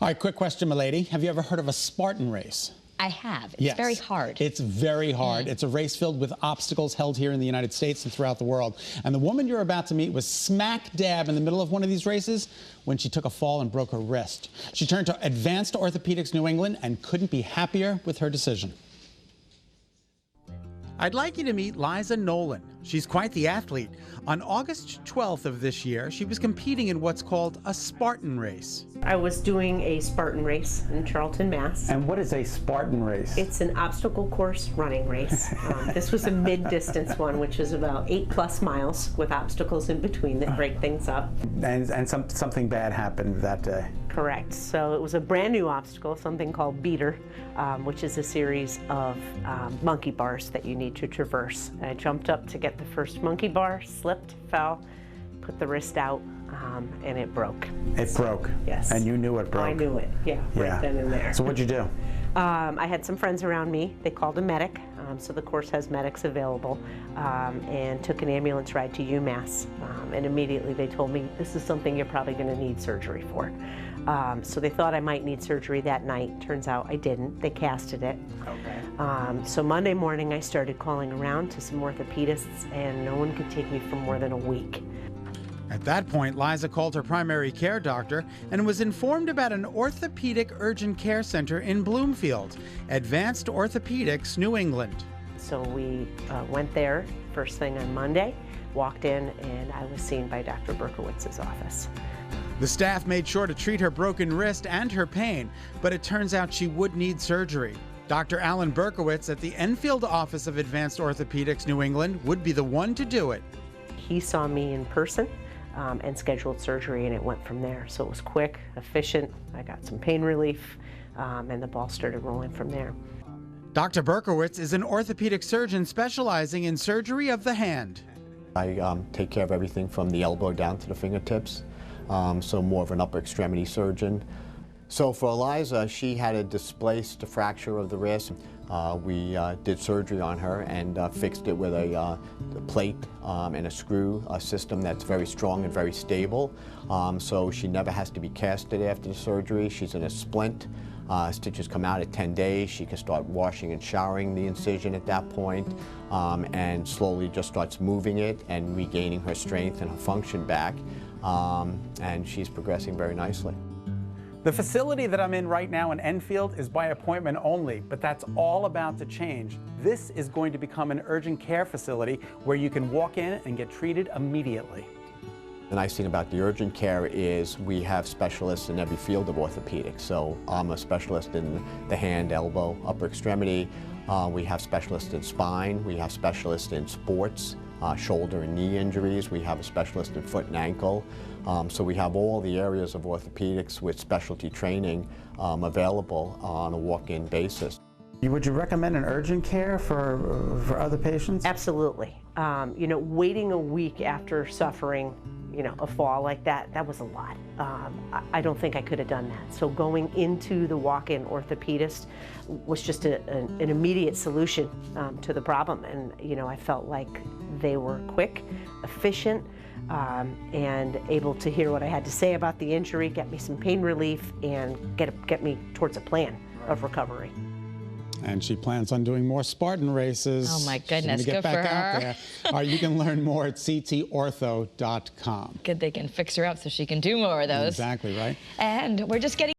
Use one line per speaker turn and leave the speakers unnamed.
All right, quick question, milady. Have you ever heard of a Spartan race?
I have. It's
Yes.
very hard.
It's very hard. It's a race filled with obstacles held here in the United States and throughout the world. And the woman you're about to meet was smack dab in the middle of one of these races when she took a fall and broke her wrist. She turned to Advanced Orthopedics New England and couldn't be happier with her decision. I'd like you to meet Liza Nolan. She's quite the athlete. On August 12th of this year, she was competing in what's called a Spartan race.
I was doing a Spartan race in Charlton, Mass.
And what is a Spartan race?
It's an obstacle course running race. This was a mid-distance one, which is about 8+ miles with obstacles in between that break things up.
And something bad happened that day.
Correct. So it was a brand new obstacle, something called beater, which is a series of monkey bars that you need to traverse. And I jumped up to get the first monkey bar, slipped, fell, put the wrist out, and it broke.
It broke?
Yes.
And you knew it broke?
I knew it, yeah, right then and there.
So what'd you do?
I had some friends around me. They called a medic, so the course has medics available, and took an ambulance ride to UMass. And immediately they told me, this is something you're probably going to need surgery for. So they thought I might need surgery that night. Turns out I didn't. They casted it. Okay. So Monday morning I started calling around to some orthopedists, and no one could take me for more than a week.
At that point, Liza called her primary care doctor and was informed about an orthopedic urgent care center in Bloomfield, Advanced Orthopedics New England.
So we went there first thing on Monday, walked in, and I was seen by Dr. Berkowitz's office.
The staff made sure to treat her broken wrist and her pain, but it turns out she would need surgery. Dr. Alan Berkowitz at the Enfield office of Advanced Orthopedics New England would be the one to do it.
He saw me in person and scheduled surgery, and it went from there. So it was quick, efficient. I got some pain relief, and the ball started rolling from there.
Dr. Berkowitz is an orthopedic surgeon specializing in surgery of the hand.
I take care of everything from the elbow down to the fingertips, so more of an upper extremity surgeon. So for Eliza, she had a displaced fracture of the wrist. We did surgery on her and fixed it with a plate and a screw system that's very strong and very stable. So she never has to be casted after the surgery. She's in a splint. Stitches come out at 10 days. She can start washing and showering the incision at that point, and slowly just starts moving it and regaining her strength and her function back. And she's progressing very nicely.
The facility that I'm in right now in Enfield is by appointment only, but that's all about to change. This is going to become an urgent care facility where you can walk in and get treated immediately.
The nice thing about the urgent care is we have specialists in every field of orthopedics. So I'm a specialist in the hand, elbow, upper extremity. We have specialists in spine. We have specialists in sports, shoulder and knee injuries. We have a specialist in foot and ankle. So we have all the areas of orthopedics with specialty training available on a walk-in basis.
Would you recommend an urgent care for other patients?
Absolutely. You know, waiting a week after suffering, you know, a fall like that, that was a lot. I don't think I could have done that. So going into the walk-in orthopedist was just an immediate solution to the problem. And, you know, I felt like they were quick, efficient, and able to hear what I had to say about the injury, get me some pain relief, and get me towards a plan of recovery.
And she plans on doing more Spartan races.
Oh my goodness,
She's gonna
good
get back
for
out
her.
there. All right, you can learn more at ctortho.com.
Good, they can fix her up so she can do more of those.
Exactly, right?
And we're just getting